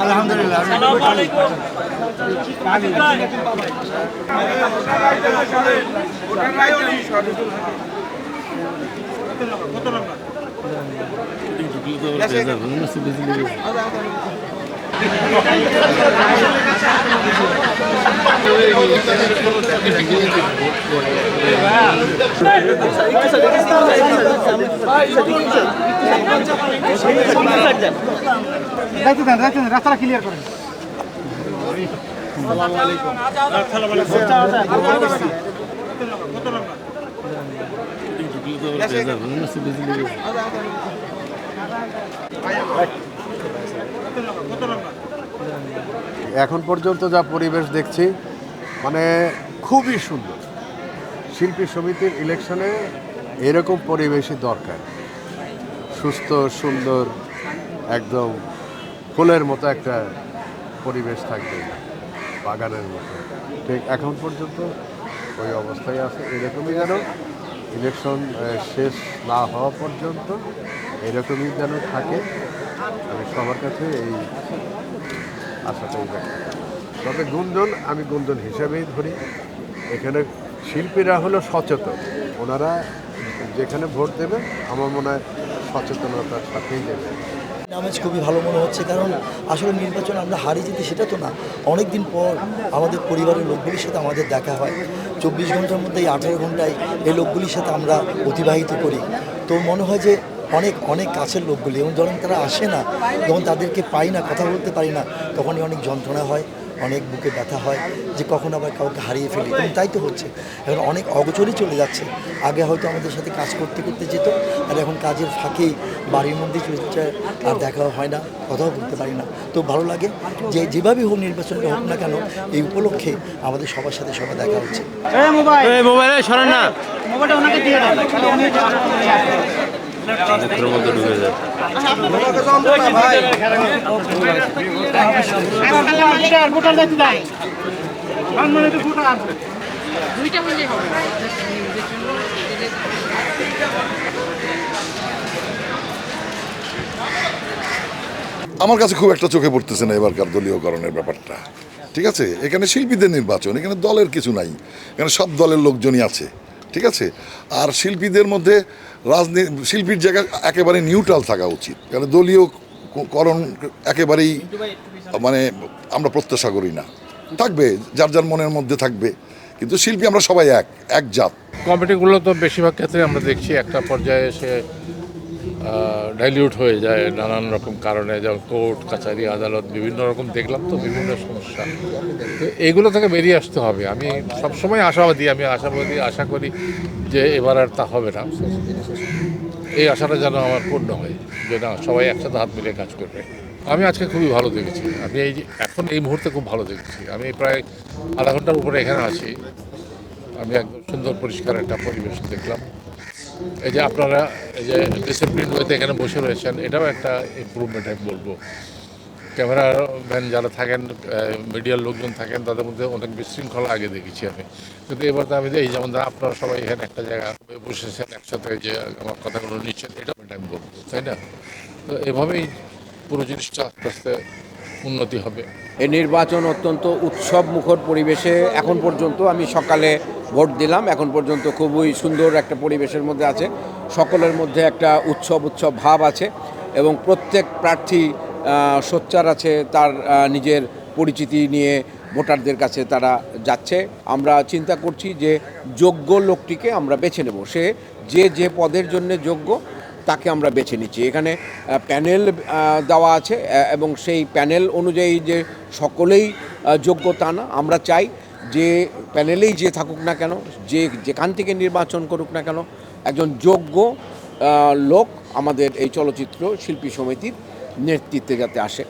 আলহামদুলিল্লাহ। রাস্তাটা ক্লিয়ার করেন। এখন পর্যন্ত যা পরিবেশ দেখছি মানে খুবই সুন্দর। শিল্পী সমিতির ইলেকশনে এরকম পরিবেশই দরকার। সুস্থ সুন্দর একদম ফুলের মতো একটা পরিবেশ থাকবে, বাগানের মতো। ঠিক এখন পর্যন্ত ওই অবস্থায় আছে। এরকমই যেন ইলেকশন শেষ না হওয়া পর্যন্ত এরকমই যেন থাকে। আমি সবার কাছে এই আশাটাই ব্যক্ত করি। তবে গুঞ্জন আমি গুঞ্জন হিসেবেই ধরি। এখানে শিল্পীরা হলো সচেতন, ওনারা যেখানে ভোট দেবে আমার মনে হয় সচেতনতার সাথেই দেবে। আমেজ খুবই ভালো মনে হচ্ছে, কারণ আসলে নির্বাচন আমরা হারিয়ে যেতে সেটা তো না। অনেক দিন পর আমাদের পরিবারের লোকগুলির সাথে আমাদের দেখা হয়। 24 ঘন্টার মধ্যে এই 18 ঘন্টায় এই লোকগুলির সাথে আমরা অতিবাহিত করি। তো মনে হয় যে অনেক অনেক কাছের লোকগুলি, এবং যখন তারা আসে না, যখন তাদেরকে পাই না, কথা বলতে পারি না, তখনই অনেক যন্ত্রণা হয়, অনেক বুকে ব্যথা হয় যে কখন আবার কাউকে হারিয়ে ফেলি। এবং তাই তো হচ্ছে, এখন অনেক অগোচরই চলে যাচ্ছে। আগে হয়তো আমাদের সাথে কাজ করতে করতে যেত, আর এখন কাজের ফাঁকেই বাড়ির মধ্যে চলে যাচ্ছে, আর দেখাও হয় না, কথাও বলতে পারি না। তো ভালো লাগে যে যেভাবেই হোক নির্বাচনটা হোক না কেন, এই উপলক্ষে আমাদের সবার সাথে সবার দেখা হচ্ছে। মধ্যে ঢুকে যায়। আমার কাছে খুব একটা চোখে পড়তেছে না এবারকার দলীয়করণের ব্যাপারটা। ঠিক আছে, এখানে শিল্পীদের নির্বাচন, এখানে দলের কিছু নাই, এখানে সব দলের লোকজনই আছে। ঠিক আছে, আর শিল্পীদের মধ্যে শিল্পীর জায়গা একেবারে নিউট্রাল থাকা উচিত। কারণ দলীয়করণ একেবারেই মানে আমরা প্রত্যাশা করি না। থাকবে যার যার মনের মধ্যে থাকবে, কিন্তু শিল্পী আমরা সবাই এক জাত। কমিটিগুলো তো বেশিরভাগ ক্ষেত্রে আমরা দেখছি একটা পর্যায়ে এসে ডাইলিউট হয়ে যায় নানান রকম কারণে, যেমন কোর্ট কাছারি আদালত বিভিন্ন রকম দেখলাম, তো বিভিন্ন সমস্যা। তো এইগুলো থেকে বেরিয়ে আসতে হবে। আমি সবসময় আশাবাদী, আশা করি যে এবার আর তা হবে না। এই আশাটা যেন আমার পূর্ণ হয়, যে না সবাই একসাথে হাত মিলিয়ে কাজ করবে। আমি আজকে খুবই ভালো দেখেছি। আমি এখন এই মুহূর্তে খুব ভালো দেখেছি। আমি প্রায় আধা ঘন্টার উপরে এখানে আছি। আমি একদম সুন্দর পরিষ্কার একটা পরিবেশ দেখলাম। এই যে আপনারা এই যে ডিসিপ্লিন ওয়েতে এখানে বসে রয়েছেন, এটাও একটা ইমপ্রুভমেন্ট আমি বলবো। ক্যামেরাম্যান যারা থাকেন, মিডিয়ার লোকজন থাকেন, তাদের মধ্যে অনেক বিশৃঙ্খলা আগে দেখেছি আমি। কিন্তু এবার তো আমি এই যেমন আপনারা সবাই এখানে একটা জায়গা বসেছেন একসাথে, যে আমার কথাগুলো নিচ্ছেন, এটাও আমি বলবো, তাই না? তো এভাবেই পুরো জিনিসটা আস্তে আস্তে উন্নতি হবে। এই নির্বাচন অত্যন্ত উৎসব মুখর পরিবেশে এখন পর্যন্ত, আমি সকালে ভোট দিলাম, এখন পর্যন্ত খুবই সুন্দর একটা পরিবেশের মধ্যে আছে। সকলের মধ্যে একটা উৎসব ভাব আছে, এবং প্রত্যেক প্রার্থী সোচ্চার আছে, তার নিজের পরিচিতি নিয়ে ভোটারদের কাছে তারা যাচ্ছে। আমরা চিন্তা করছি যে যোগ্য লোকটিকে আমরা বেছে নেব, সে যে পদের জন্য যোগ্য তাকে আমরা বেছে নিচ্ছি। এখানে প্যানেল দেওয়া আছে, এবং সেই প্যানেল অনুযায়ী যে সকলেই যোগ্য তা না। আমরা চাই যে প্যানেলেই যে থাকুক না কেন, যেখান থেকে নির্বাচন করুক না কেন, একজন যোগ্য লোক আমাদের এই চলচ্চিত্র শিল্পী সমিতির নেতৃত্বে যাতে আসে।